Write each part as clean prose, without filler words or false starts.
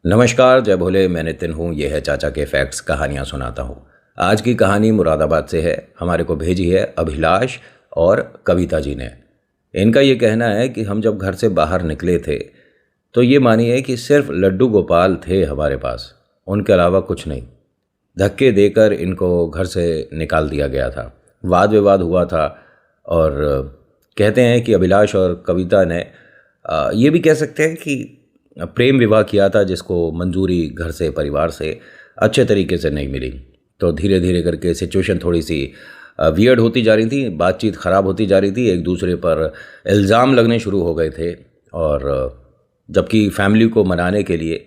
नमस्कार, जय भोले। मैं नितिन हूँ। ये है चाचा के फैक्ट्स, कहानियाँ सुनाता हूँ। आज की कहानी मुरादाबाद से है। हमारे को भेजी है अभिलाष और कविता जी ने। इनका ये कहना है कि हम जब घर से बाहर निकले थे तो ये मानिए कि सिर्फ लड्डू गोपाल थे हमारे पास, उनके अलावा कुछ नहीं। धक्के देकर इनको घर से निकाल दिया गया था। वाद विवाद हुआ था और कहते हैं कि अभिलाष और कविता ने ये भी कह सकते हैं कि प्रेम विवाह किया था, जिसको मंजूरी घर से, परिवार से अच्छे तरीके से नहीं मिली। तो धीरे धीरे करके सिचुएशन थोड़ी सी वियर्ड होती जा रही थी, बातचीत ख़राब होती जा रही थी, एक दूसरे पर इल्ज़ाम लगने शुरू हो गए थे। और जबकि फैमिली को मनाने के लिए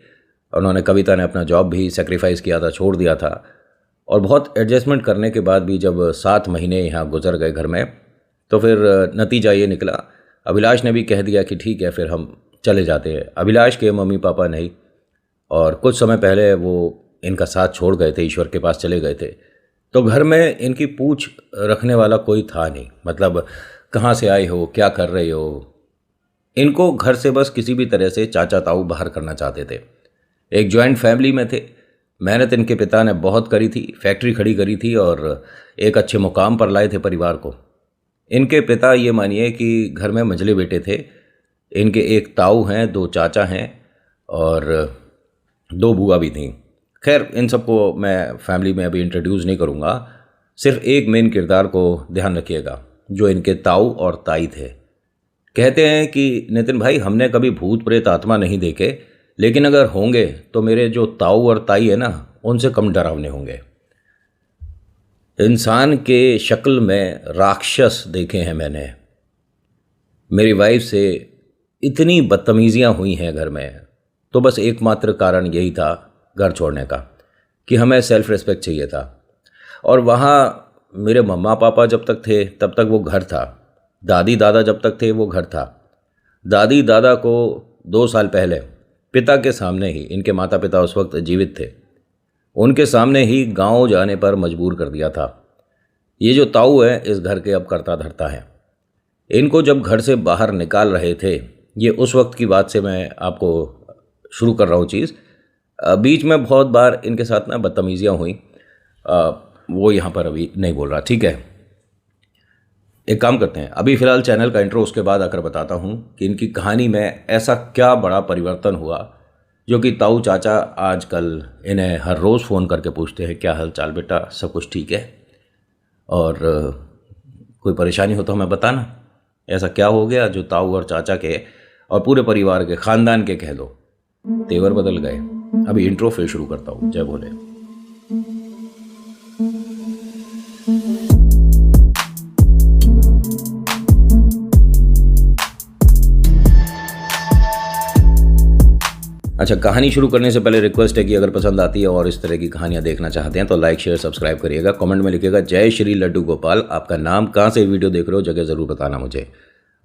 उन्होंने, कविता ने अपना जॉब भी सेक्रीफाइस किया था, छोड़ दिया था। और बहुत एडजस्टमेंट करने के बाद भी जब 7 महीने यहाँ गुजर गए घर में, तो फिर नतीजा ये निकला। अभिलाष ने भी कह दिया कि ठीक है, फिर हम चले जाते हैं। अभिलाष के मम्मी पापा नहीं, और कुछ समय पहले वो इनका साथ छोड़ गए थे, ईश्वर के पास चले गए थे। तो घर में इनकी पूछ रखने वाला कोई था नहीं। मतलब कहाँ से आए हो, क्या कर रहे हो। इनको घर से बस किसी भी तरह से चाचा ताऊ बाहर करना चाहते थे। एक जॉइंट फैमिली में थे। मेहनत इनके पिता ने बहुत करी थी, फैक्ट्री खड़ी करी थी और एक अच्छे मुकाम पर लाए थे परिवार को। इनके पिता, ये मानिए कि घर में मंझले बेटे थे। इनके एक ताऊ हैं, 2 चाचा हैं और 2 बुआ भी थीं। खैर, इन सबको मैं फैमिली में अभी इंट्रोड्यूस नहीं करूँगा। सिर्फ एक मेन किरदार को ध्यान रखिएगा, जो इनके ताऊ और ताई थे। कहते हैं कि नितिन भाई, हमने कभी भूत प्रेत आत्मा नहीं देखे, लेकिन अगर होंगे तो मेरे जो ताऊ और ताई है ना, उनसे कम डरावने होंगे। इंसान के शक्ल में राक्षस देखे हैं मैंने। मेरी वाइफ से इतनी बदतमीजियाँ हुई हैं घर में, तो बस एकमात्र कारण यही था घर छोड़ने का, कि हमें सेल्फ रिस्पेक्ट चाहिए था। और वहाँ मेरे मम्मा पापा जब तक थे तब तक वो घर था। दादी दादा जब तक थे वो घर था। दादी दादा को 2 साल पहले पिता के सामने ही, इनके माता पिता उस वक्त जीवित थे, उनके सामने ही गांव जाने पर मजबूर कर दिया था। ये जो ताऊ है इस घर के अब करता धरता है। इनको जब घर से बाहर निकाल रहे थे, ये उस वक्त की बात से मैं आपको शुरू कर रहा हूँ चीज़। बीच में बहुत बार इनके साथ ना बदतमीजियाँ हुई। वो यहाँ पर अभी नहीं बोल रहा, ठीक है। एक काम करते हैं, अभी फ़िलहाल चैनल का इंट्रो, उसके बाद आकर बताता हूँ कि इनकी कहानी में ऐसा क्या बड़ा परिवर्तन हुआ, जो कि ताऊ चाचा आजकल इन्हें हर रोज़ फ़ोन करके पूछते हैं, क्या हाल चाल बेटा, सब कुछ ठीक है, और कोई परेशानी हो तो हमें बताना। ऐसा क्या हो गया जो ताऊ और चाचा के और पूरे परिवार के, ख़ानदान के कह लो, तेवर बदल गए। अभी इंट्रो फिर शुरू करता हूँ। जय भोले। अच्छा, कहानी शुरू करने से पहले रिक्वेस्ट है कि अगर पसंद आती है और इस तरह की कहानियाँ देखना चाहते हैं तो लाइक शेयर सब्सक्राइब करिएगा। कमेंट में लिखिएगा जय श्री लड्डू गोपाल, आपका नाम, कहाँ से वीडियो देख रहे हो, जगह ज़रूर बताना मुझे।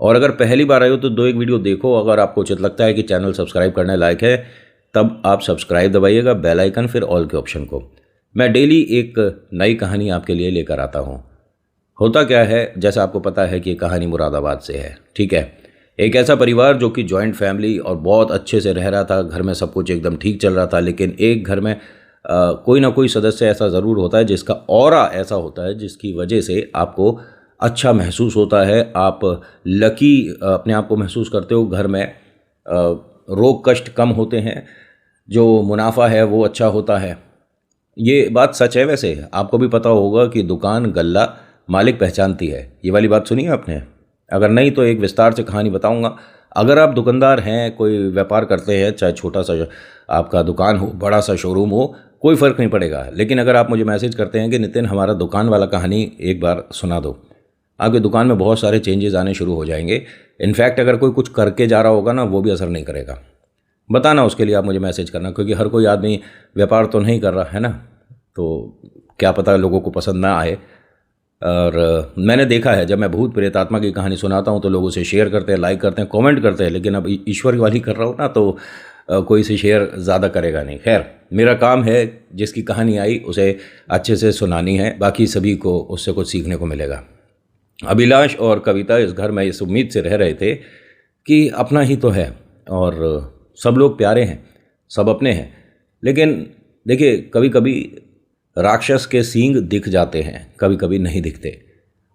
और अगर पहली बार आए हो तो 2-1 वीडियो देखो। अगर आपको उचित लगता है कि चैनल सब्सक्राइब करने लायक है, तब आप सब्सक्राइब दबाइएगा, बेल आइकन, फिर ऑल के ऑप्शन को। मैं डेली एक नई कहानी आपके लिए लेकर आता हूँ। होता क्या है, जैसा आपको पता है कि ये कहानी मुरादाबाद से है, ठीक है। एक ऐसा परिवार जो कि जॉइंट फैमिली और बहुत अच्छे से रह रहा था, घर में सब कुछ एकदम ठीक चल रहा था, लेकिन एक घर में कोई ना कोई सदस्य ऐसा ज़रूर होता है जिसका ऑरा ऐसा होता है, जिसकी वजह से आपको अच्छा महसूस होता है, आप लकी अपने आप को महसूस करते हो। घर में रोग कष्ट कम होते हैं, जो मुनाफा है वो अच्छा होता है। ये बात सच है। वैसे आपको भी पता होगा कि दुकान गल्ला मालिक पहचानती है। ये वाली बात सुनी है आपने? अगर नहीं तो एक विस्तार से कहानी बताऊंगा। अगर आप दुकानदार हैं, कोई व्यापार करते हैं, चाहे छोटा सा आपका दुकान हो, बड़ा सा शोरूम हो, कोई फ़र्क नहीं पड़ेगा। लेकिन अगर आप मुझे मैसेज करते हैं कि नितिन हमारा दुकान वाला कहानी एक बार सुना दो, आपकी दुकान में बहुत सारे चेंजेस आने शुरू हो जाएंगे। इनफैक्ट अगर कोई कुछ करके जा रहा होगा ना, वो भी असर नहीं करेगा। बताना, उसके लिए आप मुझे मैसेज करना, क्योंकि हर कोई आदमी व्यापार तो नहीं कर रहा है ना, तो क्या पता लोगों को पसंद ना आए। और मैंने देखा है, जब मैं भूत प्रेत आत्मा की कहानी सुनाता हूँ तो लोग उसे शेयर करते हैं, लाइक करते हैं, कमेंट करते हैं। लेकिन अब ईश्वर वाली कर रहा हूँ ना, तो कोई से शेयर ज़्यादा करेगा नहीं। खैर, मेरा काम है जिसकी कहानी आई उसे अच्छे से सुनानी है, बाकी सभी को उससे कुछ सीखने को मिलेगा। अभिलाष और कविता इस घर में इस उम्मीद से रह रहे थे कि अपना ही तो है और सब लोग प्यारे हैं, सब अपने हैं। लेकिन देखिए, कभी कभी राक्षस के सींग दिख जाते हैं, कभी कभी नहीं दिखते।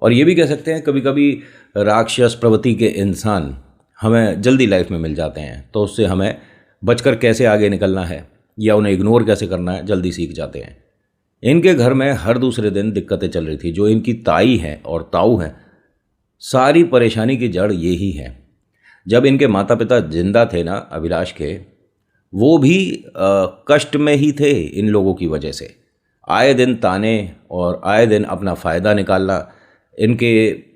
और ये भी कह सकते हैं कभी कभी राक्षस प्रवृत्ति के इंसान हमें जल्दी लाइफ में मिल जाते हैं, तो उससे हमें बचकर कैसे आगे निकलना है या उन्हें इग्नोर कैसे करना है जल्दी सीख जाते हैं। इनके घर में हर दूसरे दिन दिक्कतें चल रही थी। जो इनकी ताई हैं और ताऊ हैं, सारी परेशानी की जड़ यही है। जब इनके माता पिता जिंदा थे ना अभिलाष के, वो भी कष्ट में ही थे इन लोगों की वजह से। आए दिन ताने और आए दिन अपना फ़ायदा निकालना। इनके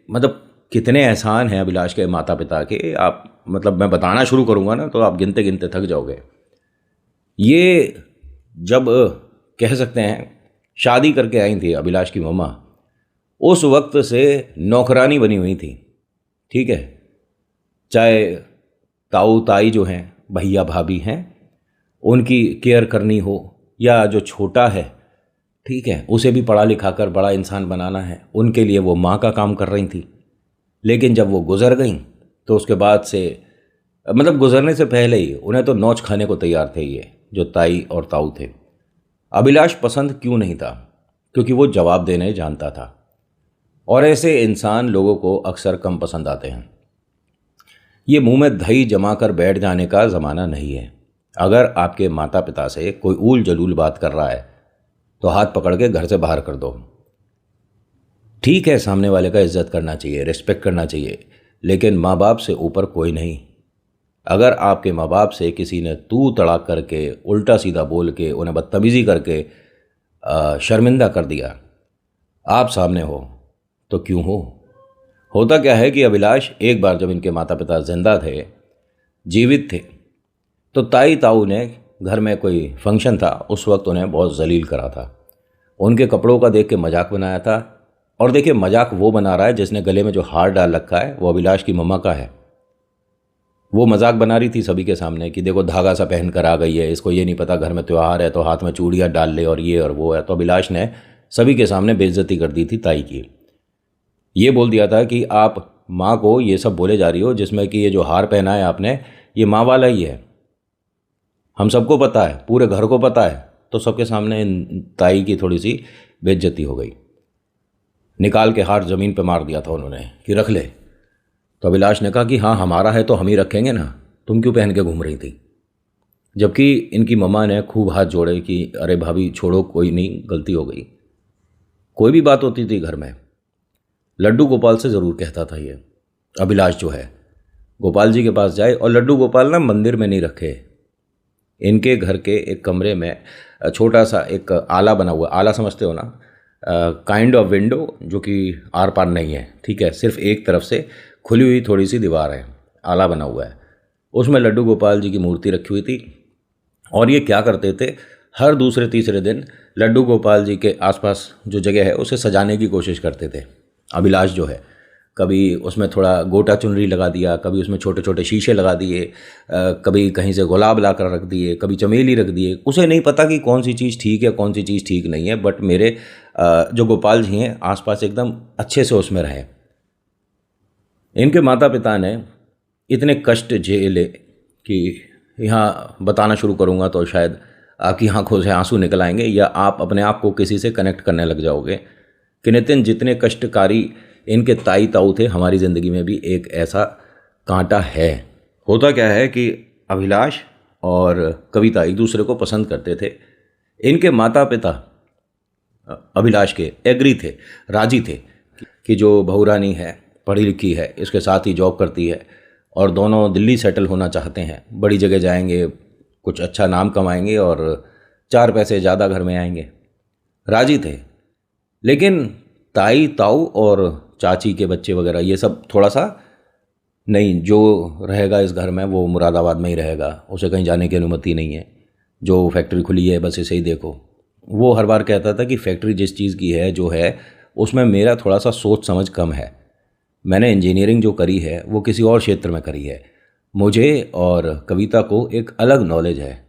मतलब कितने एहसान हैं अभिलाष के माता पिता के, आप मतलब मैं बताना शुरू करूँगा ना तो आप गिनते गिनते थक जाओगे। ये जब कह सकते हैं शादी करके आई थी अभिलाष की मम्मा, उस वक्त से नौकरानी बनी हुई थी, ठीक है। चाहे ताऊ ताई जो हैं, भैया भाभी हैं, उनकी केयर करनी हो, या जो छोटा है, ठीक है, उसे भी पढ़ा लिखा कर बड़ा इंसान बनाना है, उनके लिए वो माँ का काम कर रही थी। लेकिन जब वो गुजर गई तो उसके बाद से मतलब गुजरने से पहले ही उन्हें तो नौच खाने को तैयार थे ये जो ताई और ताऊ थे। अभिलाष पसंद क्यों नहीं था? क्योंकि वो जवाब देने जानता था, और ऐसे इंसान लोगों को अक्सर कम पसंद आते हैं। ये मुंह में दही जमा कर बैठ जाने का ज़माना नहीं है। अगर आपके माता पिता से कोई ऊल जलूल बात कर रहा है तो हाथ पकड़ के घर से बाहर कर दो। ठीक है, सामने वाले का इज्जत करना चाहिए, रिस्पेक्ट करना चाहिए, लेकिन माँ बाप से ऊपर कोई नहीं। अगर आपके माँ बाप से किसी ने तू तड़ाक करके, उल्टा सीधा बोल के, उन्हें बदतमीज़ी करके शर्मिंदा कर दिया, आप सामने हो तो क्यों हो। होता क्या है कि अभिलाष एक बार जब इनके माता पिता जिंदा थे, जीवित थे, तो ताई ताऊ ने घर में कोई फंक्शन था, उस वक्त उन्हें बहुत जलील करा था। उनके कपड़ों का देख के मजाक बनाया था। और देखिए, मजाक वो बना रहा है जिसने गले में जो हार डाल रखा है वो अभिलाष की मम्मा का है। वो मजाक बना रही थी सभी के सामने कि देखो धागा सा पहन कर आ गई है, इसको ये नहीं पता घर में त्यौहार है तो हाथ में चूड़ियाँ डाल ले और ये और वो है। तो अभिलाष ने सभी के सामने बेइज्जती कर दी थी ताई की। ये बोल दिया था कि आप माँ को ये सब बोले जा रही हो, जिसमें कि ये जो हार पहना है आपने, ये माँ वाला ही है, हम सबको पता है, पूरे घर को पता है। तो सबके सामने ताई की थोड़ी सी बेइज्जती हो गई। निकाल के हार ज़मीन पे मार दिया था उन्होंने कि रख ले। तो अभिलाष ने कहा कि हाँ, हमारा है तो हम ही रखेंगे ना, तुम क्यों पहन के घूम रही थी। जबकि इनकी मम्मा ने खूब हाथ जोड़े कि अरे भाभी छोड़ो, कोई नहीं, गलती हो गई। कोई भी बात होती थी घर में, लड्डू गोपाल से ज़रूर कहता था ये अभिलाष जो है, गोपाल जी के पास जाए। और लड्डू गोपाल ना मंदिर में नहीं रखे, इनके घर के एक कमरे में छोटा सा एक आला बना हुआ, आला समझते हो ना, काइंड ऑफ विंडो जो कि आर पार नहीं है, ठीक है, सिर्फ एक तरफ से खुली हुई थोड़ी सी दीवार है, आला बना हुआ है, उसमें लड्डू गोपाल जी की मूर्ति रखी हुई थी। और ये क्या करते थे, हर दूसरे तीसरे दिन लड्डू गोपाल जी के आसपास जो जगह है उसे सजाने की कोशिश करते थे। अभिलाष जो है, कभी उसमें थोड़ा गोटा चुनरी लगा दिया, कभी उसमें छोटे छोटे शीशे लगा दिए, कभी कहीं से गुलाब ला कर रख दिए, कभी चमेली रख दिए। उसे नहीं पता कि कौन सी चीज़ ठीक है कौन सी चीज़ ठीक नहीं है, बट मेरे जो गोपाल जी हैं आसपास एकदम अच्छे से उसमें रहे। इनके माता पिता ने इतने कष्ट झेले कि यहाँ बताना शुरू करूँगा तो शायद आपकी आंखों से आंसू निकल आएंगे, या आप अपने आप को किसी से कनेक्ट करने लग जाओगे कि नितिन, जितने कष्टकारी इनके ताई ताऊ थे, हमारी ज़िंदगी में भी एक ऐसा कांटा है। होता क्या है कि अभिलाष और कविता एक दूसरे को पसंद करते थे। इनके माता पिता अभिलाष के एग्री थे, राजी थे कि जो बहुरानी है, पढ़ी लिखी है, इसके साथ ही जॉब करती है और दोनों दिल्ली सेटल होना चाहते हैं, बड़ी जगह जाएंगे, कुछ अच्छा नाम कमाएंगे और 4 पैसे ज़्यादा घर में आएंगे, राजी थे। लेकिन ताई ताऊ और चाची के बच्चे वगैरह ये सब थोड़ा सा नहीं, जो रहेगा इस घर में वो मुरादाबाद में ही रहेगा, उसे कहीं जाने की अनुमति नहीं है, जो फैक्ट्री खुली है बस इसे ही देखो। वो हर बार कहता था कि फैक्ट्री जिस चीज़ की है जो है उसमें मेरा थोड़ा सा सोच समझ कम है, मैंने इंजीनियरिंग जो करी है वो किसी और क्षेत्र में करी है, मुझे और कविता को एक अलग नॉलेज है,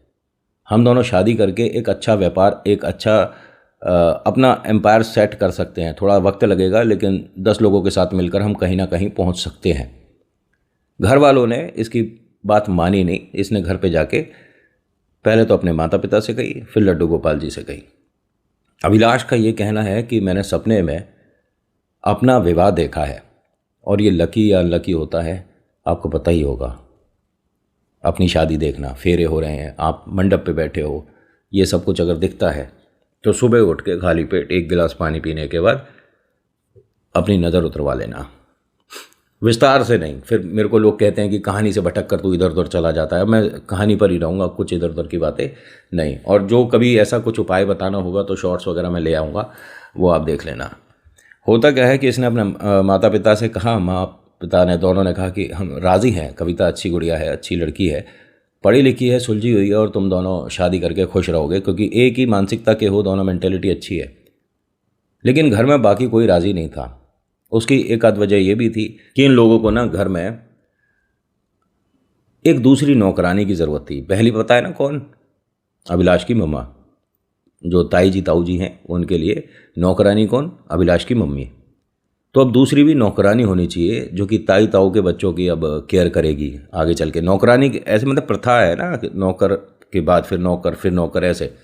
हम दोनों शादी करके एक अच्छा व्यापार, एक अच्छा अपना एम्पायर सेट कर सकते हैं। थोड़ा वक्त लगेगा लेकिन 10 लोगों के साथ मिलकर हम कहीं ना कहीं पहुंच सकते हैं। घर वालों ने इसकी बात मानी नहीं। इसने घर पे जाके पहले तो अपने माता पिता से कही, फिर लड्डू गोपाल जी से कही। अभिलाष का ये कहना है कि मैंने सपने में अपना विवाह देखा है, और ये लकी या अनलकी होता है आपको पता ही होगा। अपनी शादी देखना, फेरे हो रहे हैं, आप मंडप पे बैठे हो, ये सब कुछ अगर दिखता है तो सुबह उठ के खाली पेट एक गिलास पानी पीने के बाद अपनी नज़र उतरवा लेना, विस्तार से नहीं। फिर मेरे को लोग कहते हैं कि कहानी से भटक कर तू इधर उधर चला जाता है। मैं कहानी पर ही रहूँगा, कुछ इधर उधर की बातें नहीं। और जो कभी ऐसा कुछ उपाय बताना होगा तो शॉर्ट्स वगैरह मैं ले आऊँगा, वो आप देख लेना। होता क्या है कि इसने अपने माता पिता से कहा, माँ पिता ने दोनों ने कहा कि हम राज़ी हैं, कविता अच्छी गुड़िया है, अच्छी लड़की है, पढ़ी लिखी है, सुलझी हुई है, और तुम दोनों शादी करके खुश रहोगे, क्योंकि एक ही मानसिकता के हो, दोनों मेंटेलिटी अच्छी है। लेकिन घर में बाकी कोई राज़ी नहीं था। उसकी एक आध वजह यह भी थी कि इन लोगों को ना घर में एक दूसरी नौकरानी की ज़रूरत थी। पहली पता है ना कौन? अभिलाष की मम्मा। जो ताई जी ताऊ जी हैं उनके लिए नौकरानी कौन? अभिलाष की मम्मी। तो अब दूसरी भी नौकरानी होनी चाहिए जो कि ताई ताऊ के बच्चों की अब केयर करेगी आगे चल के। नौकरानी ऐसे मतलब प्रथा है ना, नौकर के बाद फिर नौकर, फिर नौकर, ऐसे।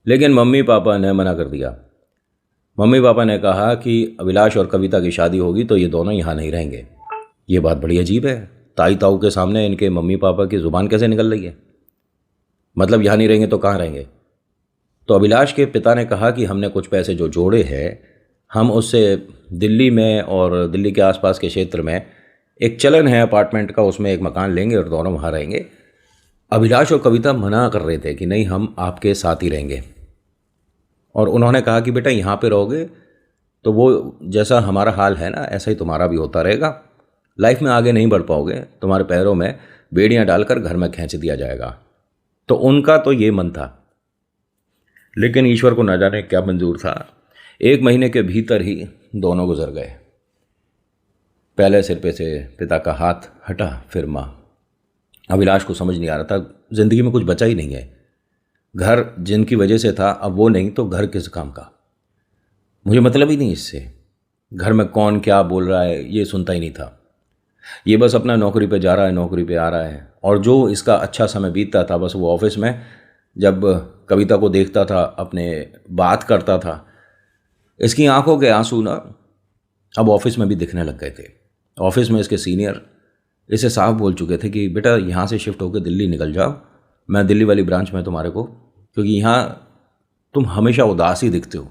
लेकिन मम्मी पापा ने मना कर दिया। मम्मी पापा ने कहा कि अभिलाष और कविता की शादी होगी तो ये दोनों यहाँ नहीं रहेंगे। ये बात बड़ी अजीब है, ताई ताऊ के सामने इनके मम्मी पापा की ज़ुबान कैसे निकल रही है? मतलब यहाँ नहीं रहेंगे तो कहाँ रहेंगे? तो अभिलाष के पिता ने कहा कि हमने कुछ पैसे जो जोड़े हैं, हम उससे दिल्ली में और दिल्ली के आसपास के क्षेत्र में एक चलन है अपार्टमेंट का, उसमें एक मकान लेंगे और दोनों वहाँ रहेंगे। अभिलाष और कविता मना कर रहे थे कि नहीं, हम आपके साथ ही रहेंगे। और उन्होंने कहा कि बेटा यहाँ पे रहोगे तो वो जैसा हमारा हाल है ना, ऐसा ही तुम्हारा भी होता रहेगा। लाइफ में आगे नहीं बढ़ पाओगे, तुम्हारे पैरों में बेड़ियाँ डालकर घर में खींच दिया जाएगा। तो उनका तो ये मन था। लेकिन ईश्वर को न जाने क्या मंजूर था, 1 महीने के भीतर ही दोनों गुजर गए। पहले सिर पे से पिता का हाथ हटा, फिर माँ। अभिलाष को समझ नहीं आ रहा था, जिंदगी में कुछ बचा ही नहीं है। घर जिनकी वजह से था अब वो नहीं, तो घर किस काम का? मुझे मतलब ही नहीं इससे। घर में कौन क्या बोल रहा है ये सुनता ही नहीं था। ये बस अपना नौकरी पे जा रहा है, नौकरी पे आ रहा है। और जो इसका अच्छा समय बीतता था, बस वो ऑफिस में जब कविता को देखता था, अपने बात करता था, इसकी आंखों के आंसू ना अब ऑफिस में भी दिखने लग गए थे। ऑफिस में इसके सीनियर इसे साफ बोल चुके थे कि बेटा यहाँ से शिफ्ट होकर दिल्ली निकल जाओ, मैं दिल्ली वाली ब्रांच में तुम्हारे को, क्योंकि यहाँ तुम हमेशा उदास ही दिखते हो।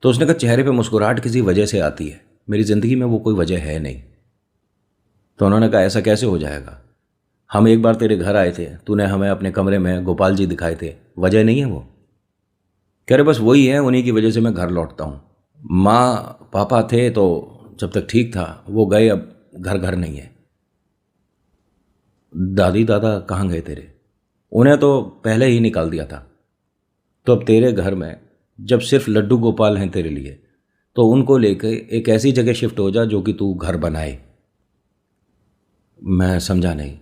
तो उसने कहा चेहरे पे मुस्कुराहट किसी वजह से आती है, मेरी ज़िंदगी में वो कोई वजह है नहीं। तो उन्होंने कहा ऐसा कैसे हो जाएगा? हम एक बार तेरे घर आए थे, तूने हमें अपने कमरे में गोपाल जी दिखाए थे, वजह नहीं है वो? कह रहे बस वही है, उन्हीं की वजह से मैं घर लौटता हूँ। माँ पापा थे तो जब तक ठीक था, वो गए, अब घर घर नहीं है। दादी दादा कहाँ गए तेरे? उन्हें तो पहले ही निकाल दिया था। तो अब तेरे घर में जब सिर्फ लड्डू गोपाल हैं तेरे लिए, तो उनको लेकर एक ऐसी जगह शिफ्ट हो जा जो कि तू घर बनाए। मैं समझा नहीं।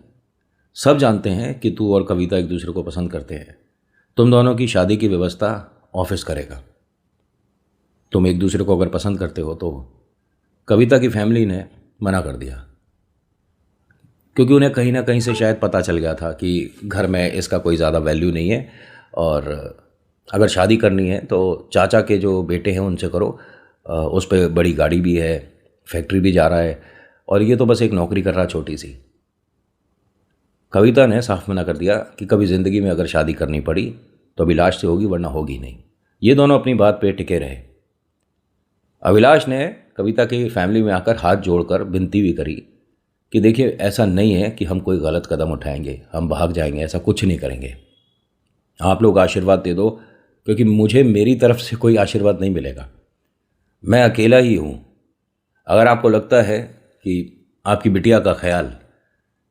सब जानते हैं कि तू और कविता एक दूसरे को पसंद करते हैं। तुम दोनों की शादी की व्यवस्था ऑफिस करेगा। तुम एक दूसरे को अगर पसंद करते हो तो कविता की फैमिली ने मना कर दिया, क्योंकि उन्हें कहीं ना कहीं से शायद पता चल गया था कि घर में इसका कोई ज़्यादा वैल्यू नहीं है, और अगर शादी करनी है तो चाचा के जो बेटे हैं उनसे करो। उस पर बड़ी गाड़ी भी है, फैक्ट्री भी जा रहा है, और ये तो बस एक नौकरी कर रहा छोटी सी। कविता ने साफ मना कर दिया कि कभी ज़िंदगी में अगर शादी करनी पड़ी तो अभिलाष से होगी, वरना होगी नहीं। ये दोनों अपनी बात पे टिके रहे। अभिलाष ने कविता की फैमिली में आकर हाथ जोड़कर विनती भी करी कि देखिए ऐसा नहीं है कि हम कोई गलत कदम उठाएंगे, हम भाग जाएंगे, ऐसा कुछ नहीं करेंगे। आप लोग आशीर्वाद दे दो, क्योंकि मुझे मेरी तरफ से कोई आशीर्वाद नहीं मिलेगा, मैं अकेला ही हूँ। अगर आपको लगता है कि आपकी बिटिया का ख्याल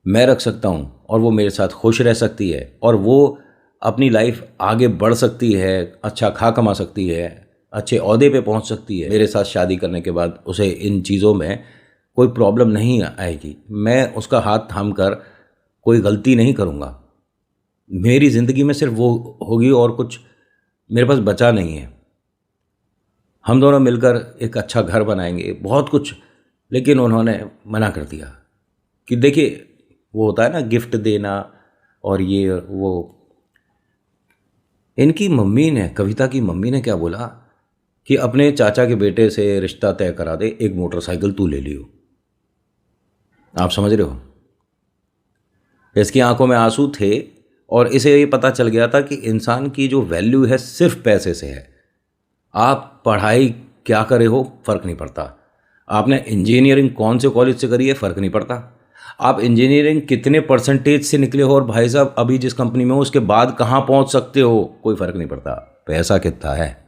मैं रख सकता हूँ और वो मेरे साथ खुश रह सकती है और वो अपनी लाइफ आगे बढ़ सकती है, अच्छा खा कमा सकती है, अच्छे ओहदे पे पहुँच सकती है, मेरे साथ शादी करने के बाद उसे इन चीज़ों में कोई प्रॉब्लम नहीं आएगी, मैं उसका हाथ थाम कर कोई गलती नहीं करूँगा। मेरी ज़िंदगी में सिर्फ वो होगी और कुछ मेरे पास बचा नहीं है। हम दोनों मिलकर एक अच्छा घर बनाएंगे, बहुत कुछ। लेकिन उन्होंने मना कर दिया कि देखिए वो होता है ना गिफ्ट देना और ये वो, इनकी मम्मी ने, कविता की मम्मी ने क्या बोला कि अपने चाचा के बेटे से रिश्ता तय करा दे, एक मोटरसाइकिल तू ले लियो। आप समझ रहे हो? इसकी आंखों में आंसू थे और इसे ये पता चल गया था कि इंसान की जो वैल्यू है सिर्फ पैसे से है। आप पढ़ाई क्या करे हो फ़र्क नहीं पड़ता, आपने इंजीनियरिंग कौन से कॉलेज से करी है फ़र्क नहीं पड़ता, आप इंजीनियरिंग कितने परसेंटेज से निकले हो और भाई साहब अभी जिस कंपनी में हो उसके बाद कहाँ पहुँच सकते हो, कोई फ़र्क नहीं पड़ता, पैसा कितना है।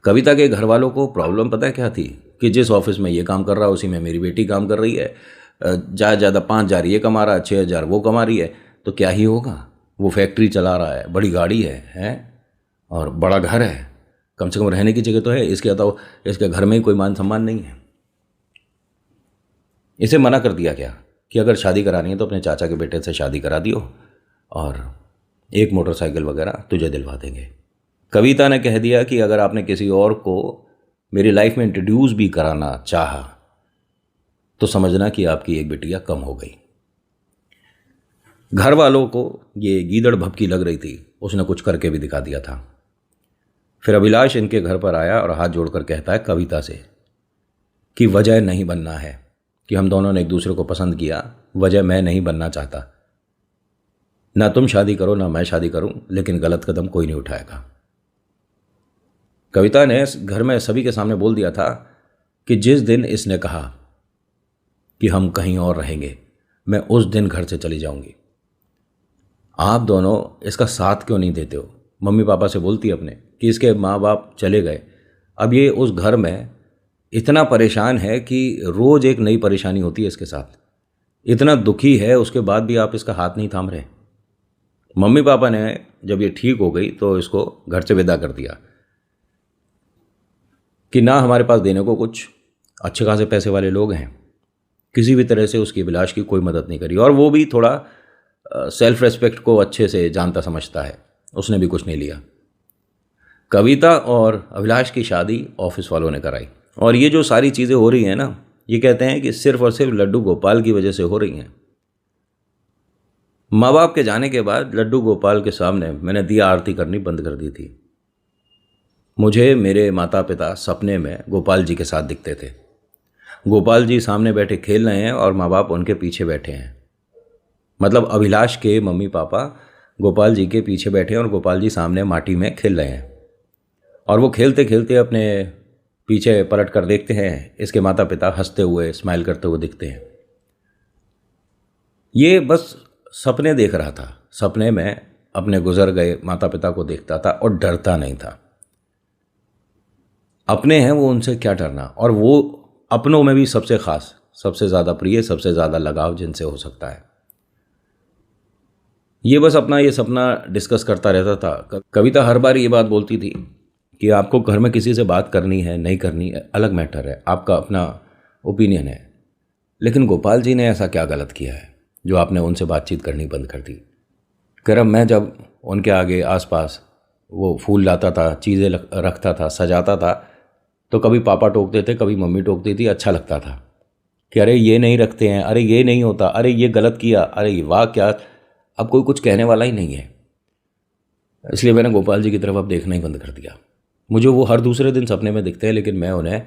कविता के घर वालों को प्रॉब्लम पता है क्या थी कि जिस ऑफिस में ये काम कर रहा है उसी में मेरी बेटी काम कर रही है, ज़्यादा 5,000 ये कमा रहा है, 6,000 वो कमा रही है, तो क्या ही होगा। वो फैक्ट्री चला रहा है, बड़ी गाड़ी है और बड़ा घर है, कम से कम रहने की जगह तो है। इसके अलावा इसके घर में ही कोई मान सम्मान नहीं है। इसे मना कर दिया गया कि अगर शादी करानी है तो अपने चाचा के बेटे से शादी करा दियो और एक मोटरसाइकिल वगैरह तुझे दिलवा देंगे। कविता ने कह दिया कि अगर आपने किसी और को मेरी लाइफ में इंट्रोड्यूस भी कराना चाहा तो समझना कि आपकी एक बिटिया कम हो गई। घर वालों को ये गीदड़ भभकी लग रही थी, उसने कुछ करके भी दिखा दिया था। फिर अभिलाष इनके घर पर आया और हाथ जोड़कर कहता है कविता से कि वजह नहीं बनना है कि हम दोनों ने एक दूसरे को पसंद किया, वजह मैं नहीं बनना चाहता। ना तुम शादी करो ना मैं शादी करूं, लेकिन गलत कदम कोई नहीं उठाएगा। कविता ने घर में सभी के सामने बोल दिया था कि जिस दिन इसने कहा कि हम कहीं और रहेंगे, मैं उस दिन घर से चली जाऊंगी। आप दोनों इसका साथ क्यों नहीं देते हो? मम्मी पापा से बोलती अपने कि इसके माँ बाप चले गए, अब ये उस घर में इतना परेशान है कि रोज़ एक नई परेशानी होती है इसके साथ, इतना दुखी है, उसके बाद भी आप इसका हाथ नहीं थाम रहे। मम्मी पापा ने जब ये ठीक हो गई तो इसको घर से विदा कर दिया कि ना हमारे पास देने को कुछ अच्छे खासे पैसे वाले लोग हैं। किसी भी तरह से उसकी अभिलाष की कोई मदद नहीं करी और वो भी थोड़ा सेल्फ रेस्पेक्ट को अच्छे से जानता समझता है, उसने भी कुछ नहीं लिया। कविता और अभिलाष की शादी ऑफिस वालों ने कराई और ये जो सारी चीज़ें हो रही हैं ना, ये कहते हैं कि सिर्फ और सिर्फ लड्डू गोपाल की वजह से हो रही हैं। माँ बाप के जाने के बाद लड्डू गोपाल के सामने मैंने दिया आरती करनी बंद कर दी थी। मुझे मेरे माता पिता सपने में गोपाल जी के साथ दिखते थे। गोपाल जी सामने बैठे खेल रहे हैं और माँ बाप उनके पीछे बैठे हैं, मतलब अभिलाष के मम्मी पापा गोपाल जी के पीछे बैठे हैं और गोपाल जी सामने माटी में खेल रहे हैं और वो खेलते खेलते अपने पीछे पलट कर देखते हैं, इसके माता पिता हंसते हुए स्माइल करते हुए दिखते हैं। ये बस सपने देख रहा था, सपने में अपने गुजर गए माता पिता को देखता था और डरता नहीं था। अपने हैं वो, उनसे क्या डरना, और वो अपनों में भी सबसे खास, सबसे ज़्यादा प्रिय, सबसे ज़्यादा लगाव जिनसे हो सकता है। ये बस अपना ये सपना डिस्कस करता रहता था। कविता हर बार ये बात बोलती थी कि आपको घर में किसी से बात करनी है नहीं करनी है अलग मैटर है, आपका अपना ओपिनियन है, लेकिन गोपाल जी ने ऐसा क्या गलत किया है जो आपने उनसे बातचीत करनी बंद कर दी। कह रहा मैं जब उनके आगे आसपास वो फूल लाता था, चीज़ें रखता था, सजाता था, तो कभी पापा टोकते थे, कभी मम्मी टोकती थी, अच्छा लगता था कि अरे ये नहीं रखते हैं, अरे ये नहीं होता, अरे ये गलत किया, अरे वाह क्या। अब कोई कुछ कहने वाला ही नहीं है, इसलिए मैंने गोपाल जी की तरफ अब देखना ही बंद कर दिया। मुझे वो हर दूसरे दिन सपने में दिखते हैं, लेकिन मैं उन्हें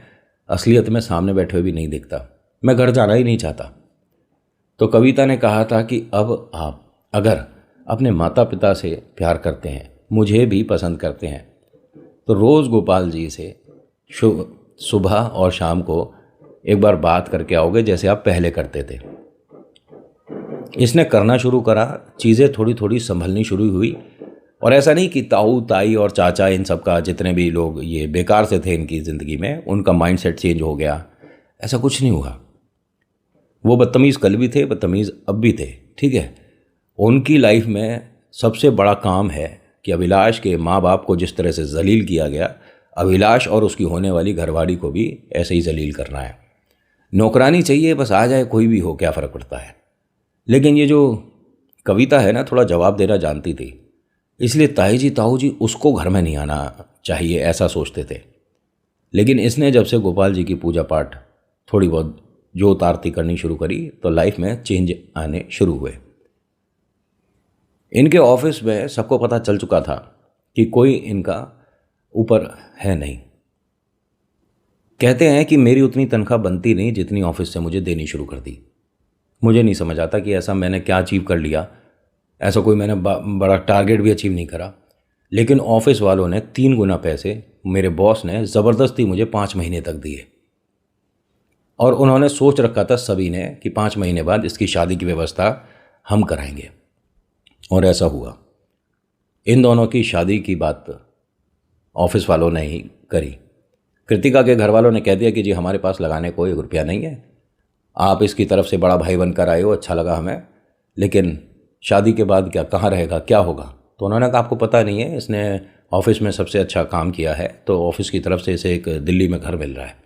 असलियत में सामने बैठे हुए भी नहीं दिखता। मैं घर जाना ही नहीं चाहता। तो कविता ने कहा था कि अब आप अगर अपने माता पिता से प्यार करते हैं, मुझे भी पसंद करते हैं, तो रोज़ गोपाल जी से सुबह और शाम को एक बार बात करके आओगे जैसे आप पहले करते थे। इसने करना शुरू करा, चीज़ें थोड़ी थोड़ी संभलनी शुरू हुई। और ऐसा नहीं कि ताऊ ताई और चाचा इन सब का, जितने भी लोग ये बेकार से थे इनकी ज़िंदगी में, उनका माइंडसेट चेंज हो गया, ऐसा कुछ नहीं हुआ। वो बदतमीज़ कल भी थे, बदतमीज़ अब भी थे, ठीक है। उनकी लाइफ में सबसे बड़ा काम है कि अभिलाष के माँ बाप को जिस तरह से जलील किया गया, अभिलाष और उसकी होने वाली घरवाली को भी ऐसे ही जलील करना है। नौकरानी चाहिए, बस आ जाए कोई भी हो, क्या फ़र्क पड़ता है। लेकिन ये जो कविता है ना, थोड़ा जवाब देना जानती थी, इसलिए ताई जी ताऊ जी उसको घर में नहीं आना चाहिए ऐसा सोचते थे। लेकिन इसने जब से गोपाल जी की पूजा पाठ थोड़ी बहुत जोत आरती करनी शुरू करी तो लाइफ में चेंज आने शुरू हुए। इनके ऑफिस में सबको पता चल चुका था कि कोई इनका ऊपर है नहीं। कहते हैं कि मेरी उतनी तनख्वाह बनती नहीं जितनी ऑफिस से मुझे देनी शुरू कर दी। मुझे नहीं समझ आता कि ऐसा मैंने क्या अचीव कर लिया, ऐसा कोई मैंने बड़ा टारगेट भी अचीव नहीं करा, लेकिन ऑफिस वालों ने 3 गुना पैसे मेरे बॉस ने ज़बरदस्ती मुझे 5 महीने तक दिए। और उन्होंने सोच रखा था सभी ने कि 5 महीने बाद इसकी शादी की व्यवस्था हम कराएंगे, और ऐसा हुआ। इन दोनों की शादी की बात ऑफिस वालों ने ही करी। कृतिका के घर वालों ने कह दिया कि जी हमारे पास लगाने को 1 रुपया नहीं है, आप इसकी तरफ से बड़ा भाई बनकर आए हो, अच्छा लगा हमें, लेकिन शादी के बाद क्या, कहाँ रहेगा, क्या होगा। तो उन्होंने कहा आपको पता नहीं है, इसने ऑफिस में सबसे अच्छा काम किया है, तो ऑफिस की तरफ से इसे एक दिल्ली में घर मिल रहा है।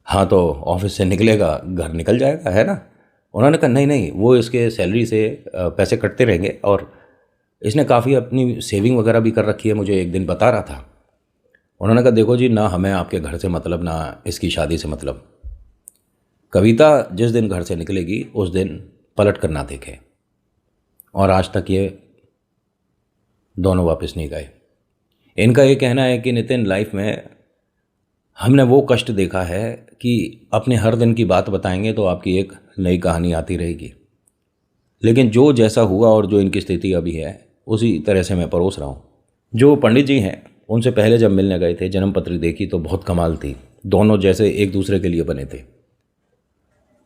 हाँ, तो ऑफिस से निकलेगा घर निकल जाएगा, है ना। उन्होंने कहा नहीं नहीं, वो इसके सैलरी से पैसे कटते रहेंगे, और इसने काफ़ी अपनी सेविंग वगैरह भी कर रखी है, मुझे एक दिन बता रहा था। उन्होंने कहा देखो जी, ना हमें आपके घर से मतलब, ना इसकी शादी से मतलब। कविता जिस दिन घर से निकलेगी उस दिन पलट कर ना देखे, और आज तक ये दोनों वापस नहीं गए। इनका ये कहना है कि नितिन, लाइफ में हमने वो कष्ट देखा है कि अपने हर दिन की बात बताएंगे तो आपकी एक नई कहानी आती रहेगी, लेकिन जो जैसा हुआ और जो इनकी स्थिति अभी है उसी तरह से मैं परोस रहा हूँ। जो पंडित जी हैं, उनसे पहले जब मिलने गए थे, जन्म पत्री देखी तो बहुत कमाल थी, दोनों जैसे एक दूसरे के लिए बने थे।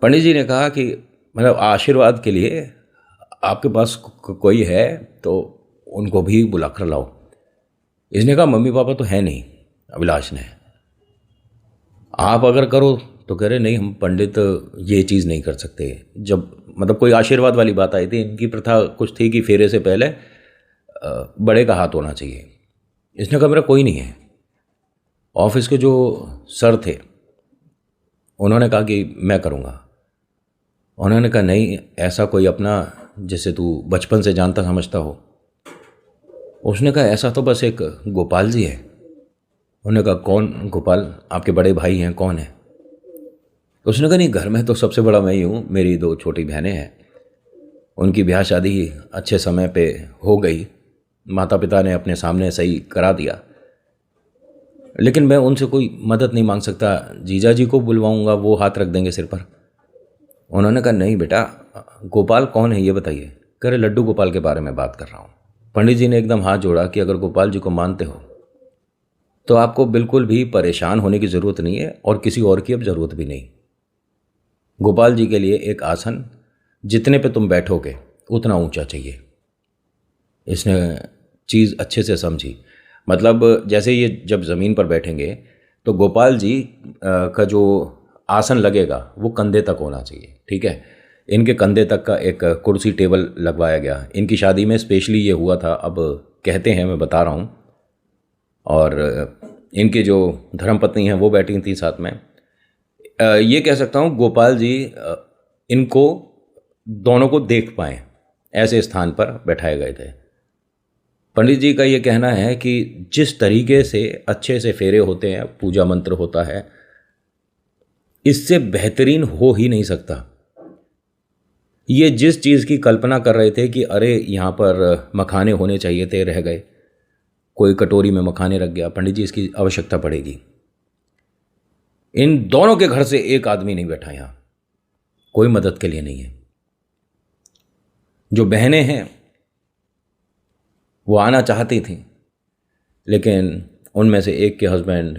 पंडित जी ने कहा कि मतलब आशीर्वाद के लिए आपके पास कोई है तो उनको भी बुला कर लाओ। इसने कहा मम्मी पापा तो है नहीं, अभिलाष ने। आप अगर करो तो कह रहे नहीं, हम पंडित ये चीज़ नहीं कर सकते। जब मतलब कोई आशीर्वाद वाली बात आई थी, इनकी प्रथा कुछ थी कि फेरे से पहले बड़े का हाथ होना चाहिए। इसने कहा मेरा कोई नहीं है। ऑफिस के जो सर थे उन्होंने कहा कि मैं करूँगा। उन्होंने कहा नहीं, ऐसा कोई अपना जिसे तू बचपन से जानता समझता हो। उसने कहा ऐसा तो बस एक गोपाल जी है। उन्होंने कहा कौन गोपाल, आपके बड़े भाई हैं, कौन है। उसने कहा नहीं, घर में तो सबसे बड़ा मैं ही हूँ, मेरी 2 छोटी बहनें हैं, उनकी ब्याह शादी अच्छे समय पे हो गई, माता पिता ने अपने सामने सही करा दिया, लेकिन मैं उनसे कोई मदद नहीं मांग सकता। जीजा जी को बुलवाऊंगा, वो हाथ रख देंगे सिर पर। उन्होंने कहा नहीं बेटा, गोपाल कौन है ये बताइए। कह रहे लड्डू गोपाल के बारे में बात कर रहा हूँ। पंडित जी ने एकदम हाथ जोड़ा कि अगर गोपाल जी को मानते हो तो आपको बिल्कुल भी परेशान होने की ज़रूरत नहीं है, और किसी और की अब ज़रूरत भी नहीं। गोपाल जी के लिए एक आसन जितने पे तुम बैठोगे उतना ऊंचा चाहिए। इसने चीज़ अच्छे से समझी। मतलब जैसे ये जब ज़मीन पर बैठेंगे तो गोपाल जी का जो आसन लगेगा वो कंधे तक होना चाहिए, ठीक है। इनके कंधे तक का एक कुर्सी टेबल लगवाया गया। इनकी शादी में स्पेशली ये हुआ था, अब कहते हैं, मैं बता रहा हूँ। और इनके जो धर्मपत्नी हैं वो बैठी थी साथ में। ये कह सकता हूँ गोपाल जी इनको दोनों को देख पाएँ ऐसे स्थान पर बैठाए गए थे। पंडित जी का ये कहना है कि जिस तरीके से अच्छे से फेरे होते हैं, पूजा मंत्र होता है, इससे बेहतरीन हो ही नहीं सकता। ये जिस चीज़ की कल्पना कर रहे थे कि अरे यहाँ पर मखाने होने चाहिए थे, रह गए, कोई कटोरी में मखाने रख गया, पंडित जी इसकी आवश्यकता पड़ेगी। इन दोनों के घर से एक आदमी नहीं बैठा यहाँ, कोई मदद के लिए नहीं है। जो बहनें हैं वो आना चाहती थी, लेकिन उनमें से एक के हस्बैंड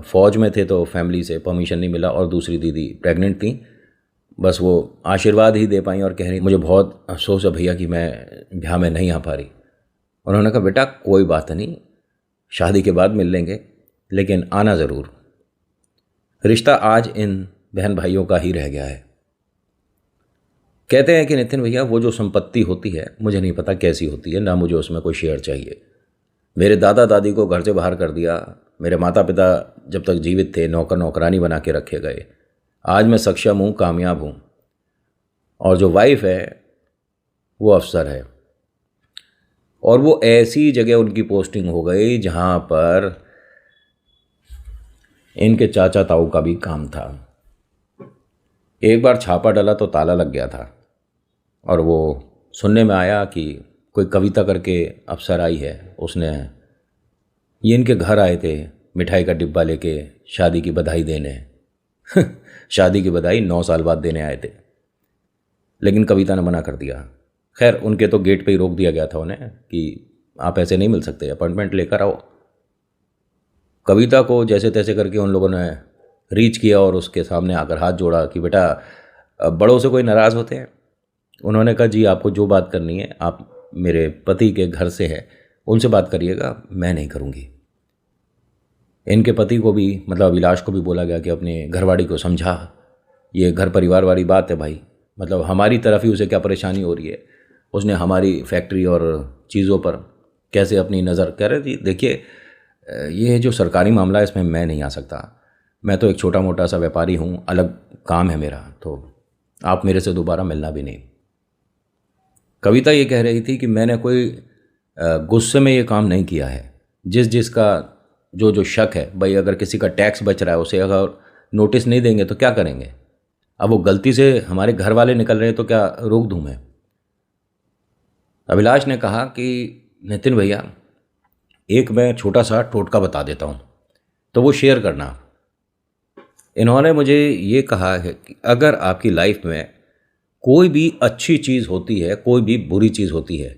फ़ौज में थे तो फैमिली से परमिशन नहीं मिला, और दूसरी दीदी प्रेग्नेंट थी। बस वो आशीर्वाद ही दे पाई और कह रही मुझे बहुत अफसोस है भैया कि मैं ब्याह में नहीं आ पा रही। उन्होंने कहा बेटा कोई बात नहीं, शादी के बाद मिल लेंगे, लेकिन आना ज़रूर। रिश्ता आज इन बहन भाइयों का ही रह गया है। कहते हैं कि नितिन भैया, वो जो संपत्ति होती है मुझे नहीं पता कैसी होती है, ना मुझे उसमें कोई शेयर चाहिए। मेरे दादा दादी को घर से बाहर कर दिया, मेरे माता पिता जब तक जीवित थे नौकर नौकरानी बना के रखे गए। आज मैं सक्षम हूँ, कामयाब हूँ, और जो वाइफ है वो अफसर है, और वो ऐसी जगह उनकी पोस्टिंग हो गई जहाँ पर इनके चाचा ताऊ का भी काम था। एक बार छापा डला तो ताला लग गया था, और वो सुनने में आया कि कोई कविता करके अफसर आई है, उसने ये इनके घर आए थे मिठाई का डिब्बा लेके शादी की बधाई देने। शादी की बधाई 9 साल बाद देने आए थे, लेकिन कविता ने मना कर दिया। खैर उनके तो गेट पे ही रोक दिया गया था उन्हें कि आप ऐसे नहीं मिल सकते, अपॉइंटमेंट लेकर आओ। कविता को जैसे तैसे करके उन लोगों ने रीच किया और उसके सामने आकर हाथ जोड़ा कि बेटा बड़ों से कोई नाराज़ होते हैं। उन्होंने कहा जी आपको जो बात करनी है आप मेरे पति के घर से है उनसे बात करिएगा, मैं नहीं करूँगी। इनके पति को भी मतलब अभिलाष को भी बोला गया कि अपने घरवाली को समझा, ये घर परिवार वाली बात है भाई, मतलब हमारी तरफ ही उसे क्या परेशानी हो रही है, उसने हमारी फैक्ट्री और चीज़ों पर कैसे अपनी नज़र कह रहे थी। देखिए ये जो सरकारी मामला है इसमें मैं नहीं आ सकता, मैं तो एक छोटा मोटा सा व्यापारी हूँ, अलग काम है मेरा, तो आप मेरे से दोबारा मिलना भी नहीं। कविता ये कह रही थी कि मैंने कोई गुस्से में ये काम नहीं किया है। जिसका जो शक है भाई, अगर किसी का टैक्स बच रहा है उसे अगर नोटिस नहीं देंगे तो क्या करेंगे। अब वो गलती से हमारे घर वाले निकल रहे हैं तो क्या रोक दूँ मैं। अभिलाष ने कहा कि नितिन भैया एक मैं छोटा सा टोटका बता देता हूँ तो वो शेयर करना। इन्होंने मुझे ये कहा है कि अगर आपकी लाइफ में कोई भी अच्छी चीज़ होती है, कोई भी बुरी चीज़ होती है,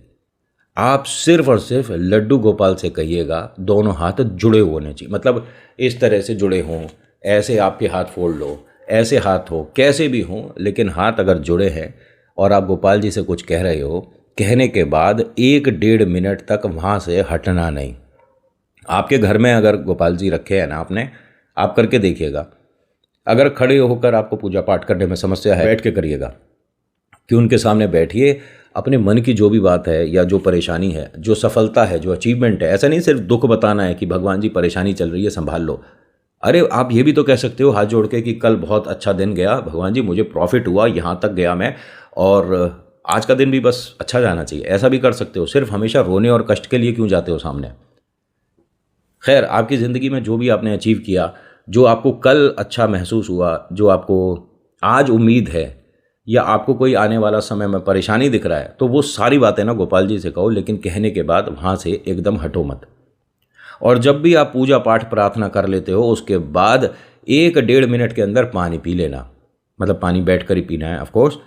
आप सिर्फ और सिर्फ लड्डू गोपाल से कहिएगा दोनों हाथ जुड़े होने चाहिए, मतलब इस तरह से जुड़े हों, ऐसे आपके हाथ फोल्ड लो, ऐसे हाथ हो, कैसे भी हों, लेकिन हाथ अगर जुड़े हैं और आप गोपाल जी से कुछ कह रहे हो, कहने के बाद 1-1.5 मिनट तक वहाँ से हटना नहीं। आपके घर में अगर गोपाल जी रखे हैं ना आपने, आप करके देखिएगा। अगर खड़े होकर आपको पूजा पाठ करने में समस्या है, बैठ के करिएगा कि उनके सामने बैठिए, अपने मन की जो भी बात है या जो परेशानी है, जो सफलता है, जो अचीवमेंट है, ऐसा नहीं सिर्फ दुख बताना है कि भगवान जी परेशानी चल रही है संभाल लो। अरे आप ये भी तो कह सकते हो हाथ जोड़ के कि कल बहुत अच्छा दिन गया, भगवान जी मुझे प्रॉफिट हुआ, यहाँ तक गया मैं, और आज का दिन भी बस अच्छा जाना चाहिए। ऐसा भी कर सकते हो। सिर्फ हमेशा रोने और कष्ट के लिए क्यों जाते हो सामने। खैर आपकी ज़िंदगी में जो भी आपने अचीव किया, जो आपको कल अच्छा महसूस हुआ, जो आपको आज उम्मीद है, या आपको कोई आने वाला समय में परेशानी दिख रहा है, तो वो सारी बातें ना गोपाल जी से कहो, लेकिन कहने के बाद वहाँ से एकदम हटो मत। और जब भी आप पूजा पाठ प्रार्थना कर लेते हो उसके बाद 1-1.5 मिनट के अंदर पानी पी लेना, मतलब पानी बैठ कर ही पीना है ऑफ कोर्स।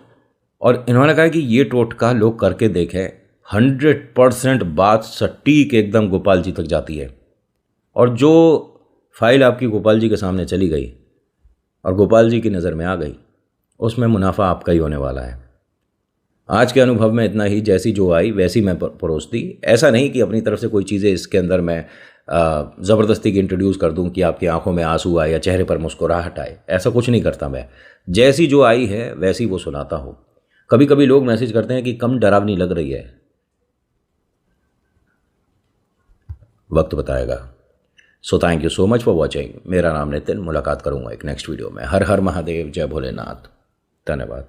और इन्होंने कहा कि ये टोटका लोग करके देखें, 100% बात सटीक एकदम गोपाल जी तक जाती है। और जो फाइल आपकी गोपाल जी के सामने चली गई और गोपाल जी की नज़र में आ गई, उसमें मुनाफा आपका ही होने वाला है। आज के अनुभव में इतना ही, जैसी जो आई वैसी मैं परोस दी। ऐसा नहीं कि अपनी तरफ से कोई चीज़ें इसके अंदर मैं ज़बरदस्ती की इंट्रोड्यूस कर दूं कि आपकी आंखों में आंसू आए या चेहरे पर मुस्कुराहट आए, ऐसा कुछ नहीं करता मैं। जैसी जो आई है वैसी वो सुनाता हूँ। कभी कभी लोग मैसेज करते हैं कि कम डरावनी लग रही है, वक्त बताएगा। So thank you so much for watching. मेरा नाम नितिन, मुलाकात करूंगा एक नेक्स्ट वीडियो में। हर हर महादेव, जय भोलेनाथ, धन्यवाद।